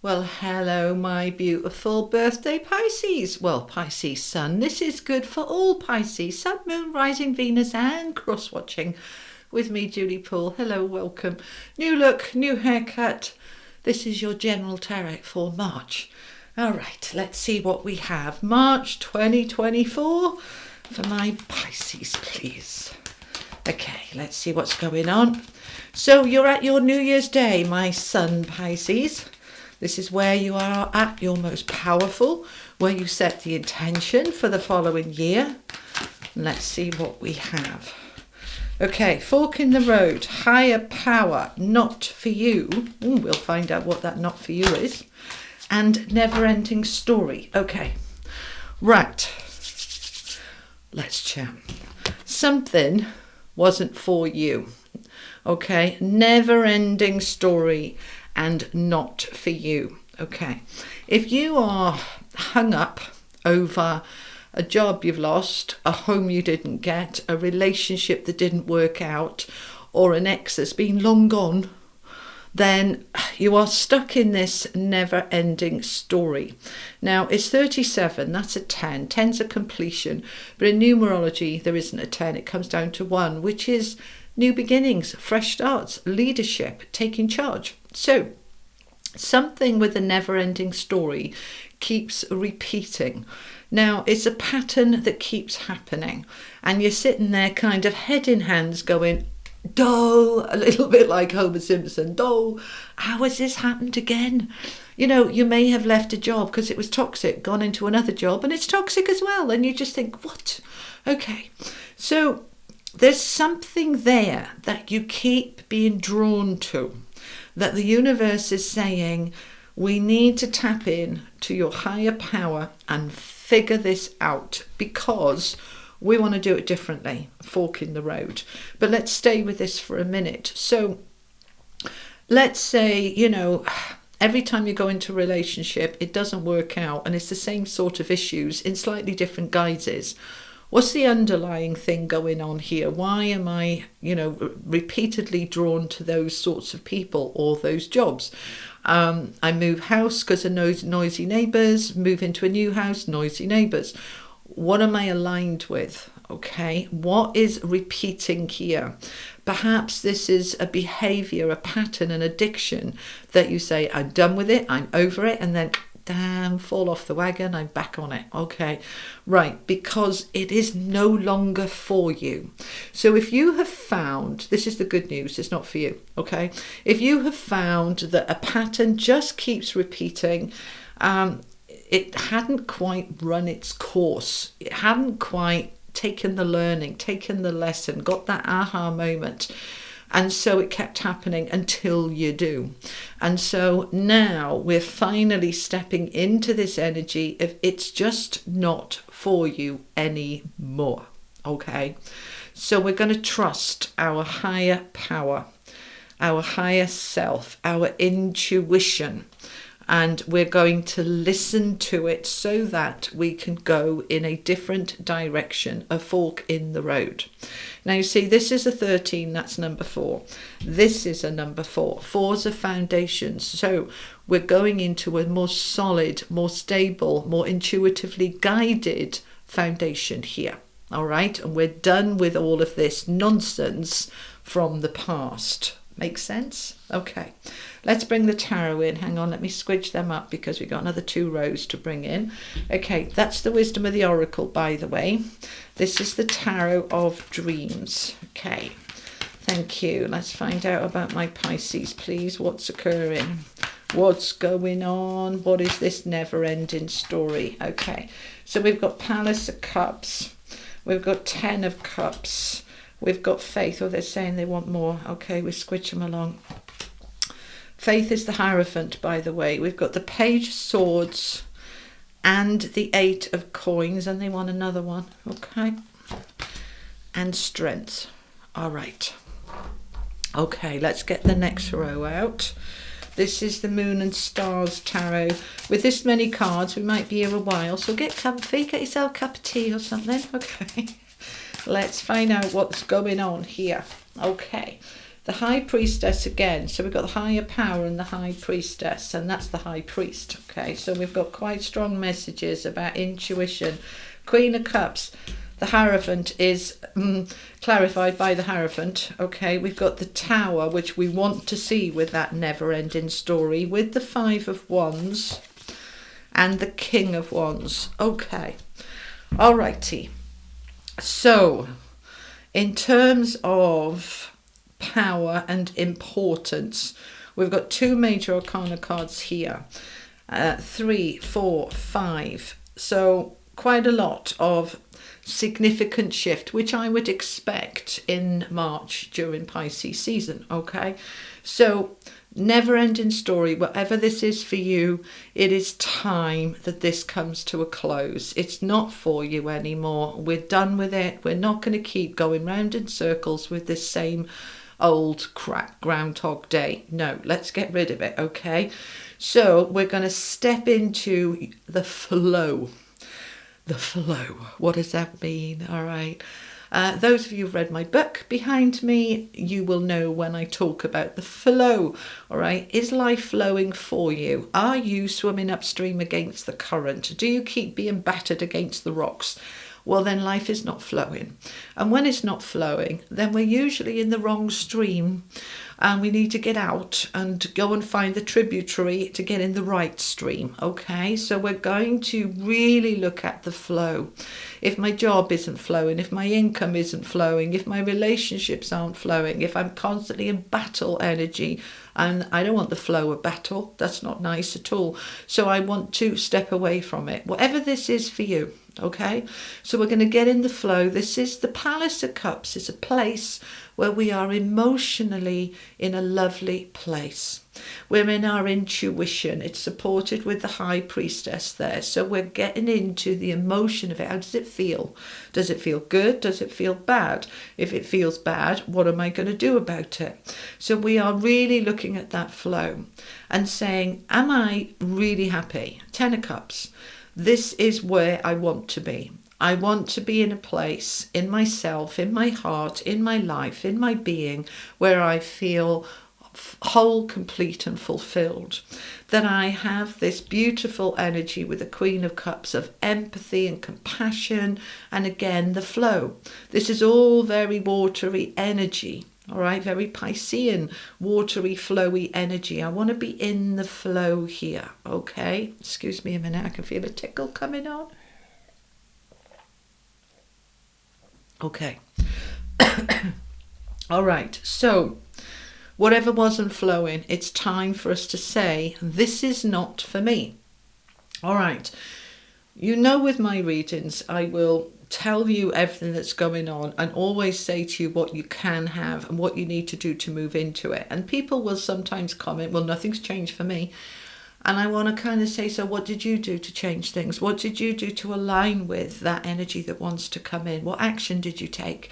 Well, hello, my beautiful birthday Pisces. Well, Pisces sun. This is good for all Pisces. Sun, moon, rising, Venus, and cross-watching. With me, Julie Poole. Hello, welcome. New look, new haircut. This is your general tarot for March. All right, let's see what we have. March 2024 for my Pisces, please. Okay, let's see what's going on. So you're at your New Year's Day, my sun Pisces. This is where you are at your most powerful, where you set the intention for the following year. Let's see what we have. Okay, fork in the road, higher power, not for you. We'll find out what that not for you is. And never-ending story. Okay, right. Let's chat. Something wasn't for you. Okay, never-ending story and not for you. Okay, if you are hung up over a job you've lost, a home you didn't get, a relationship that didn't work out, or an ex that's been long gone, then you are stuck in this never-ending story. Now, it's 37, that's a 10. 10's a completion, but in numerology, there isn't a 10. It comes down to 1, which is new beginnings, fresh starts, leadership, taking charge. So, something with a never-ending story keeps repeating. Now, it's a pattern that keeps happening, and you're sitting there kind of head in hands going, "Doh," a little bit like Homer Simpson, "Doh, how has this happened again?" You know, you may have left a job because it was toxic, gone into another job, and it's toxic as well, and you just think, what? Okay, so there's something there that you keep being drawn to, that the universe is saying, we need to tap in to your higher power and figure this out because we want to do it differently. Fork in the road. But let's stay with this for a minute. So let's say, you know, every time you go into a relationship, it doesn't work out and it's the same sort of issues in slightly different guises. What's the underlying thing going on here? Why am I, repeatedly drawn to those sorts of people or those jobs? I move house because of noisy neighbours, move into a new house, noisy neighbours. What am I aligned with? Okay, what is repeating here? Perhaps this is a behaviour, a pattern, an addiction that you say, I'm done with it, I'm over it, and then damn, fall off the wagon, I'm back on it. Okay, right, because it is no longer for you. So if you have found, this is the good news, it's not for you, okay? If you have found that a pattern just keeps repeating, it hadn't quite run its course, it hadn't quite taken the learning, taken the lesson, got that aha moment. And so it kept happening until you do. And so now we're finally stepping into this energy if it's just not for you anymore. Okay? So we're going to trust our higher power, our higher self, our intuition. And we're going to listen to it so that we can go in a different direction, a fork in the road. Now you see, this is a 13, that's number 4. This is a number 4. 4's a foundation. So we're going into a more solid, more stable, more intuitively guided foundation here. All right, and we're done with all of this nonsense from the past. Make sense? Okay, let's bring the tarot in. Hang on, let me squidge them up because we've got another 2 rows to bring in. Okay, that's the wisdom of the oracle, by the way. This is the tarot of dreams. Okay, thank you. Let's find out about my Pisces, please. What's occurring? What's going on? What is this never-ending story? Okay, so we've got Palace of Cups. We've got 10 of Cups. We've got Faith. Oh, they're saying they want more. Okay, we squidge them along. Faith is the Hierophant, by the way. We've got the Page of Swords and the 8 of Coins, and they want another one. Okay. And Strength. All right. Okay, let's get the next row out. This is the Moon and Stars Tarot. With this many cards, we might be here a while, so get comfy, get yourself a cup of tea or something. Okay. Let's find out what's going on here. Okay, The High Priestess again. So we've got the higher power and the High Priestess, and that's the High Priest. Okay, so we've got quite strong messages about intuition. Queen of Cups. The Hierophant is clarified by the Hierophant. Okay, we've got the Tower, which we want to see with that never-ending story, with the Five of Wands and the King of Wands. Okay, alrighty. So, in terms of power and importance, we've got two major arcana cards here. 3, 4, 5. So, quite a lot of significant shift, which I would expect in March during Pisces season. Okay, so never ending story, whatever this is for you, it is time that this comes to a close. It's not for you anymore. We're done with it. We're not going to keep going round in circles with this same old crap Groundhog Day. No, let's get rid of it. Okay, so we're going to step into the flow. The flow. What does that mean? All right. Those of you who've read my book behind me, you will know when I talk about the flow. All right. Is life flowing for you? Are you swimming upstream against the current? Do you keep being battered against the rocks? Well, then life is not flowing. And when it's not flowing, then we're usually in the wrong stream, and we need to get out and go and find the tributary to get in the right stream. Okay, so we're going to really look at the flow. If my job isn't flowing, if my income isn't flowing, if my relationships aren't flowing, if I'm constantly in battle energy, and I don't want the flow of battle, that's not nice at all. So I want to step away from it, whatever this is for you. Okay, so we're going to get in the flow. This is the Palace of Cups. It's a place where we are emotionally in a lovely place. We're in our intuition. It's supported with the High Priestess there. So we're getting into the emotion of it. How does it feel? Does it feel good? Does it feel bad? If it feels bad, what am I going to do about it? So we are really looking at that flow and saying, am I really happy? 10 of Cups. This is where I want to be. I want to be in a place in myself, in my heart, in my life, in my being, where I feel whole, complete and fulfilled. That I have this beautiful energy with the Queen of Cups of empathy and compassion, and again the flow. This is all very watery energy. All right, very Piscean, watery, flowy energy. I want to be in the flow here. Okay, excuse me a minute. I can feel a tickle coming on. Okay. All right, so whatever wasn't flowing, it's time for us to say, this is not for me. All right. You know, with my readings, I will tell you everything that's going on and always say to you what you can have and what you need to do to move into it. And people will sometimes comment, well, nothing's changed for me. And I want to kind of say, so what did you do to change things? What did you do to align with that energy that wants to come in? What action did you take?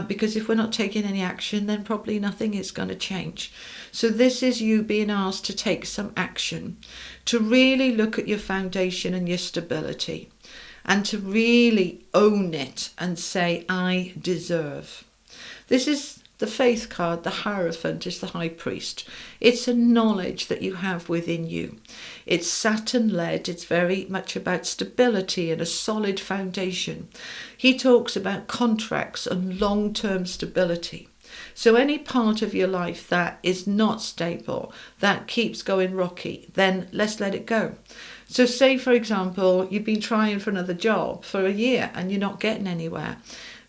Because if we're not taking any action, then probably nothing is going to change. So this is you being asked to take some action, to really look at your foundation and your stability, and to really own it and say, I deserve. This is the Faith card. The Hierophant is the High Priest. It's a knowledge that you have within you. It's Saturn-led. It's very much about stability and a solid foundation. He talks about contracts and long-term stability. So any part of your life that is not stable, that keeps going rocky, then let's let it go. So say, for example, you've been trying for another job for a year and you're not getting anywhere.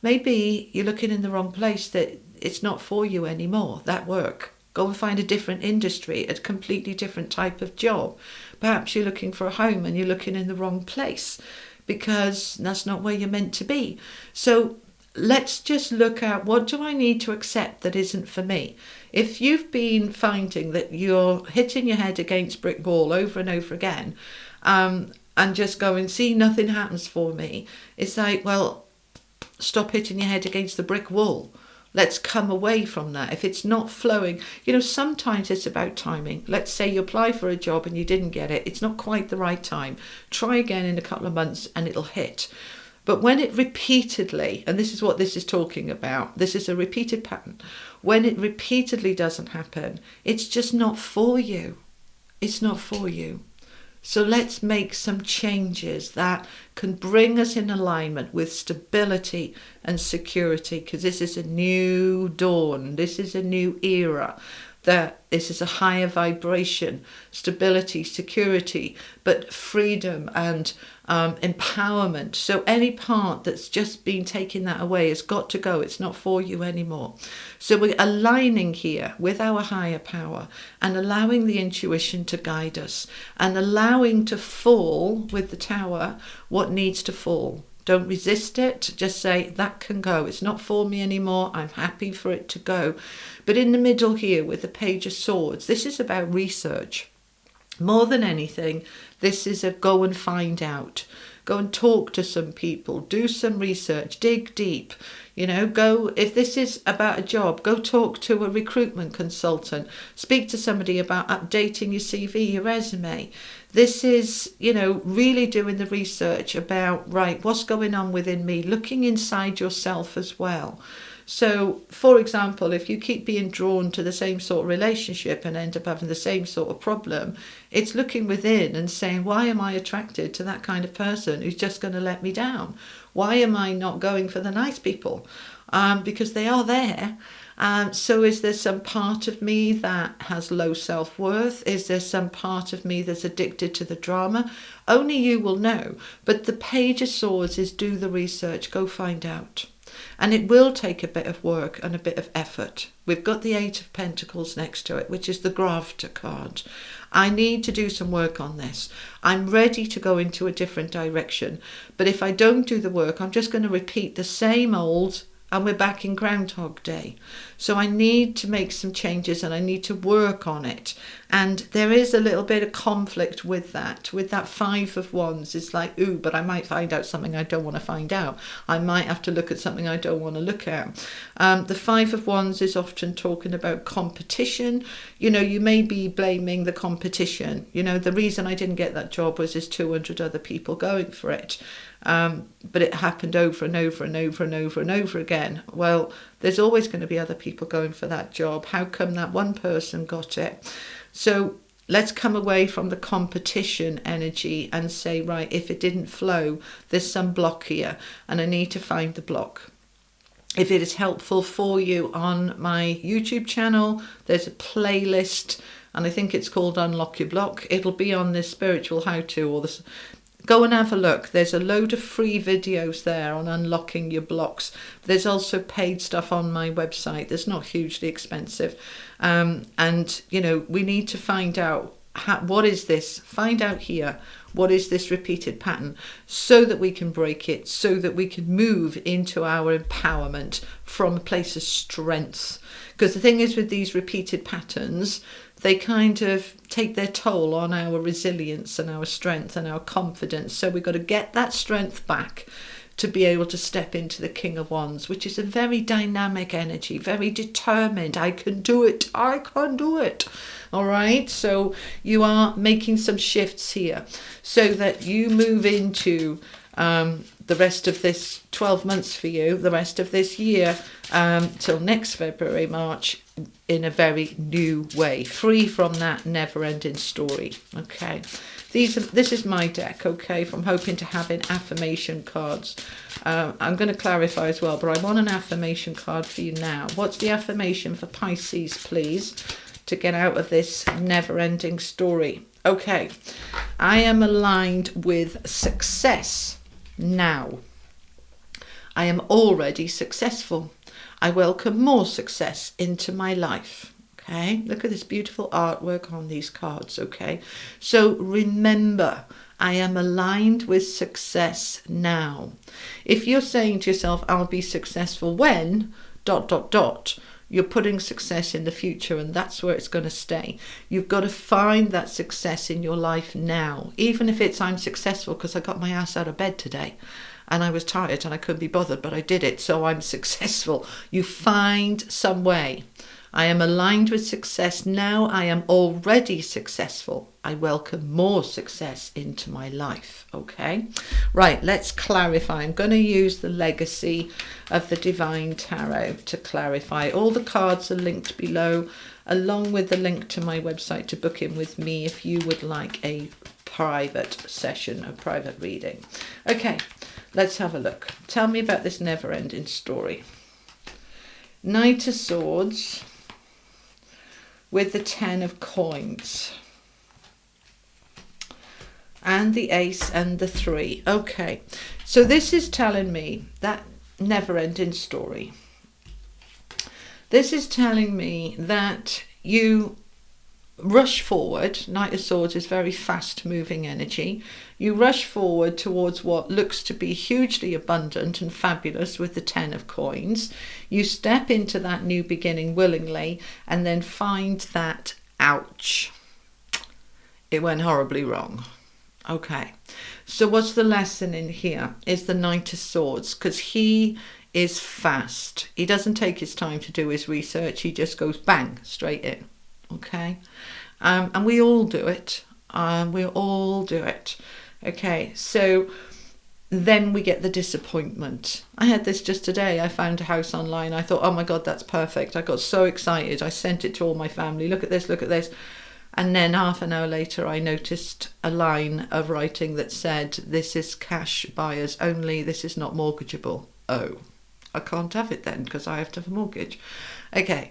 Maybe you're looking in the wrong place, that it's not for you anymore, that work. Go and find a different industry, a completely different type of job. Perhaps you're looking for a home and you're looking in the wrong place because that's not where you're meant to be. So let's just look at, what do I need to accept that isn't for me? If you've been finding that you're hitting your head against brick wall over and over again, and just going, see, nothing happens for me, it's like, well, stop hitting your head against the brick wall. Let's come away from that. If it's not flowing, sometimes it's about timing. Let's say you apply for a job and you didn't get it. It's not quite the right time. Try again in a couple of months and it'll hit. But when it repeatedly, and this is what this is talking about, this is a repeated pattern. When it repeatedly doesn't happen, it's just not for you. It's not for you. So let's make some changes that can bring us in alignment with stability and security, because this is a new dawn. This is a new era. That this is a higher vibration, stability, security, but freedom and empowerment. So any part that's just been taking that away has got to go. It's not for you anymore. So we're aligning here with our higher power and allowing the intuition to guide us and allowing to fall with the tower what needs to fall. Don't resist it. Just say, that can go. It's not for me anymore. I'm happy for it to go. But in the middle here with the Page of Swords, this is about research. More than anything, this is a go and find out. Go and talk to some people. Do some research. Dig deep. You know, go, if this is about a job, go talk to a recruitment consultant. Speak to somebody about updating your CV, your resume. This is, you know, really doing the research about, right, what's going on within me, looking inside yourself as well. So, for example, if you keep being drawn to the same sort of relationship and end up having the same sort of problem, it's looking within and saying, why am I attracted to that kind of person who's just going to let me down? Why am I not going for the nice people? Because they are there. So is there some part of me that has low self-worth? Is there some part of me that's addicted to the drama? Only you will know. But the Page of Swords is do the research, go find out. And it will take a bit of work and a bit of effort. We've got the Eight of Pentacles next to it, which is the grafter card. I need to do some work on this. I'm ready to go into a different direction. But if I don't do the work, I'm just going to repeat the same old, and we're back in Groundhog Day. So I need to make some changes and I need to work on it. And there is a little bit of conflict with that. With that Five of Wands, it's like, ooh, but I might find out something I don't want to find out. I might have to look at something I don't want to look at. The Five of Wands is often talking about competition. You know, you may be blaming the competition. You know, the reason I didn't get that job was there's 200 other people going for it. But it happened over and over and over and over and over again. Well, there's always going to be other people going for that job. How come that one person got it? So let's come away from the competition energy and say, right, if it didn't flow, there's some block here and I need to find the block. If it is helpful for you, on my YouTube channel, there's a playlist and I think it's called Unlock Your Block. It'll be on this spiritual how-to or this. Go and have a look. There's a load of free videos there on unlocking your blocks. There's also paid stuff on my website that's not hugely expensive. And, you know, we need to find out what is this? Find out here. What is this repeated pattern? So that we can break it, so that we can move into our empowerment from a place of strength. Because the thing is with these repeated patterns, they kind of take their toll on our resilience and our strength and our confidence. So we've got to get that strength back to be able to step into the King of Wands, which is a very dynamic energy, very determined. I can do it. I can do it. All right. So you are making some shifts here so that you move into the rest of this 12 months for you, the rest of this year, till next February, March, in a very new way, free from that never-ending story. Okay, this is my deck. Okay, from hoping to having affirmation cards. I'm going to clarify as well, but I want an affirmation card for you now. What's the affirmation for Pisces, please, to get out of this never-ending story? Okay, I am aligned with success now. I am already successful. I welcome more success into my life. Okay, look at this beautiful artwork on these cards. Okay, so remember, I am aligned with success now. If you're saying to yourself, I'll be successful when ... you're putting success in the future, and that's where it's going to stay. You've got to find that success in your life now. Even if it's, I'm successful because I got my ass out of bed today and I was tired and I couldn't be bothered, but I did it, so I'm successful. You find some way. I am aligned with success now. I am already successful. I welcome more success into my life. Okay, right, let's clarify. I'm going to use the legacy of the Divine Tarot to clarify. All the cards are linked below, along with the link to my website to book in with me if you would like a private session, a private reading. Okay, let's have a look. Tell me about this never-ending story. Knight of Swords with the 10 of Coins. And the Ace and the 3. Okay, so this is telling me that never-ending story. This is telling me that you rush forward. Knight of Swords is very fast-moving energy. You rush forward towards what looks to be hugely abundant and fabulous with the 10 of Coins. You step into that new beginning willingly and then find that, ouch, it went horribly wrong. Okay, so what's the lesson in here is the Knight of Swords, because he is fast. He doesn't take his time to do his research. He just goes bang, straight in. Okay, and we all do it. We all do it. Okay, so then we get the disappointment. I had this just today. I found a house online. I thought, oh my God, that's perfect. I got so excited. I sent it to all my family. Look at this, look at this. And then half an hour later, I noticed a line of writing that said, this is cash buyers only. This is not mortgageable. Oh, I can't have it then because I have to have a mortgage. Okay.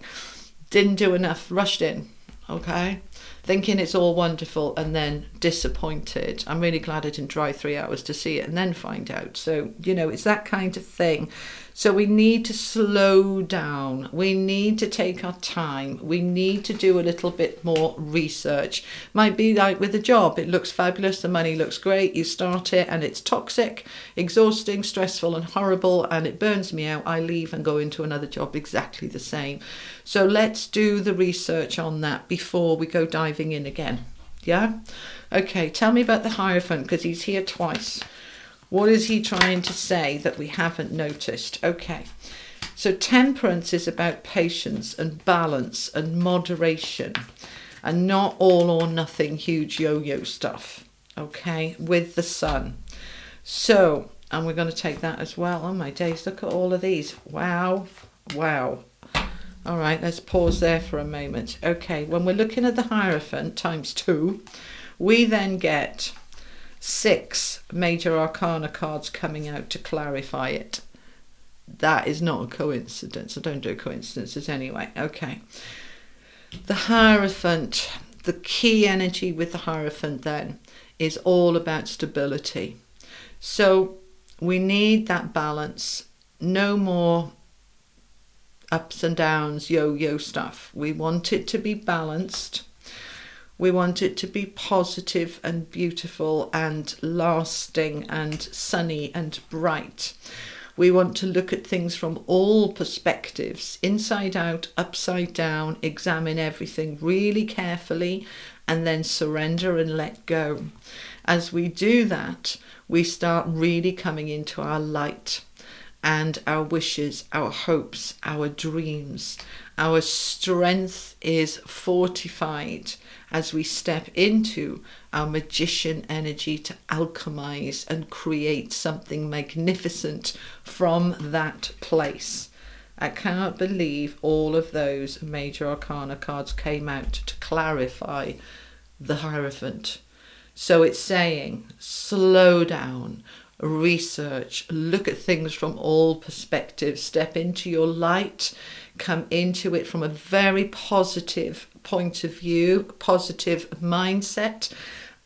Didn't do enough, rushed in, okay, thinking it's all wonderful and then disappointed. I'm really glad I didn't drive 3 hours to see it and then find out. So, you know, it's that kind of thing. So we need to slow down. We need to take our time. We need to do a little bit more research. Might be like with a job. It looks fabulous. The money looks great. You start it and it's toxic, exhausting, stressful and horrible. And it burns me out. I leave and go into another job exactly the same. So let's do the research on that before we go diving in again. Yeah? Okay, tell me about the Hierophant because he's here twice. What is he trying to say that we haven't noticed? Okay, so Temperance is about patience and balance and moderation and not all or nothing huge yo-yo stuff, okay, with the Sun. So, and we're going to take that as well. Oh my days, look at all of these. Wow, wow. All right, let's pause there for a moment. Okay, when we're looking at the Hierophant times 2, we then get 6 major arcana cards coming out to clarify it. That is not a coincidence. I don't do coincidences anyway. Okay. The Hierophant, the key energy with the Hierophant then is all about stability. So we need that balance. No more ups and downs, yo-yo stuff. We want it to be balanced. We want it to be positive and beautiful and lasting and sunny and bright. We want to look at things from all perspectives, inside out, upside down, examine everything really carefully and then surrender and let go. As we do that, we start really coming into our light and our wishes, our hopes, our dreams. Our strength is fortified as we step into our magician energy to alchemize and create something magnificent from that place. I cannot believe all of those major arcana cards came out to clarify the Hierophant. So it's saying, slow down, research, look at things from all perspectives, step into your light, come into it from a very positive point of view, positive mindset,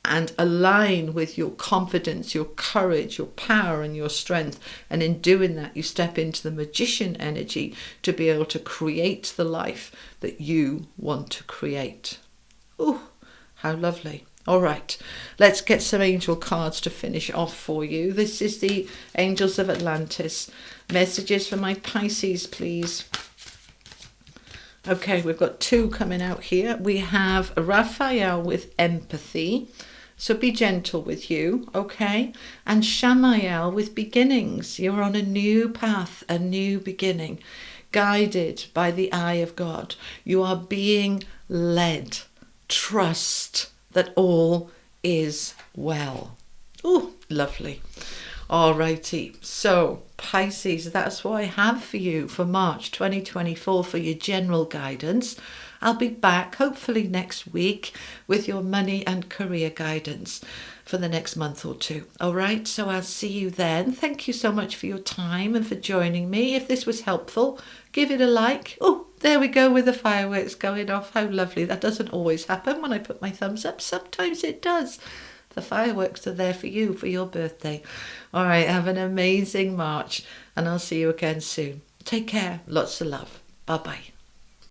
and align with your confidence, your courage, your power and your strength. And in doing that, you step into the magician energy to be able to create the life that you want to create. Oh, how lovely. All right, let's get some angel cards to finish off for you. This is the Angels of Atlantis. Messages for my Pisces, please. Okay, we've got 2 coming out here. We have Raphael with empathy. So be gentle with you, okay? And Shamael with beginnings. You're on a new path, a new beginning. guided by the eye of God. You are being led. Trust that all is well. Oh, lovely. Alrighty, so Pisces, that's what I have for you for March 2024 for your general guidance. I'll be back hopefully next week with your money and career guidance for the next month or two. All right, so I'll see you then. Thank you so much for your time and for joining me. If this was helpful, give it a like. Oh, there we go with the fireworks going off. How lovely. That doesn't always happen when I put my thumbs up. Sometimes it does. The fireworks are there for you for your birthday. All right, have an amazing March and I'll see you again soon. Take care. Lots of love. Bye-bye.